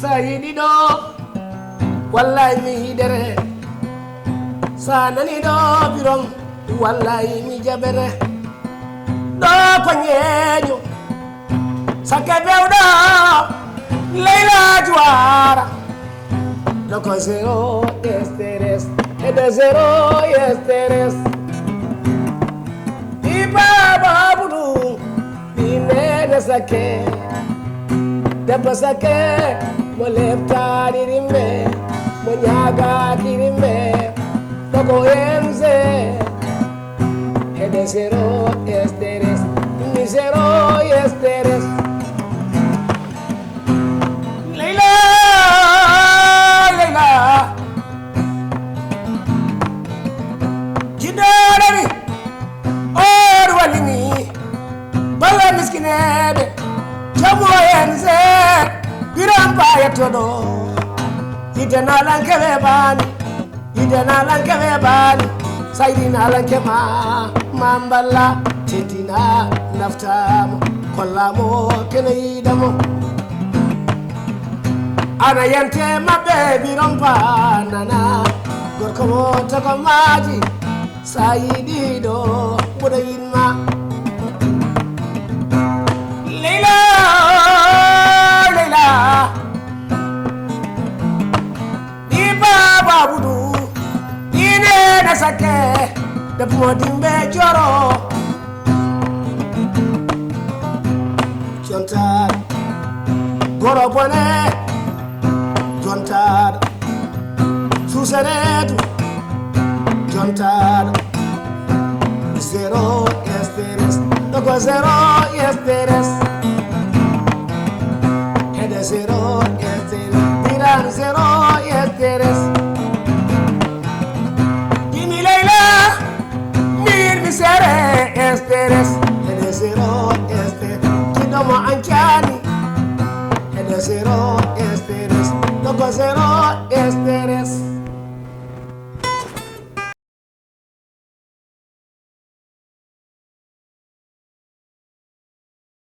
Sayidi do wallahi mi dere sanani do birom wallahi mi jabere do panyeñu sake bewdo Leila Juara loco zero esteres de zero esteres ibaba budu ine sake de sake mo lefta dirime mo nyaga dirime loco enze de zero esteres mi zero esteres Leila Leila jidorani or walini bala miskinebe jamo enze birampa yatodo idena lankebe bani saidina lankema mambala tetina naftamo kollamo keneidamo ana yante mabbe birampa nana gorko mo tako maji saidi do budayinma Leila Leila Ibaba budu ine nasake de modimbe joro jontar goro bone jontar suseretu jontar zero esteres logo zero esteres de zero esteres tiran zero esteres Dimi Leila mir misere esteres de zero esteres kidomo anchani de zero esteres logo zero esteres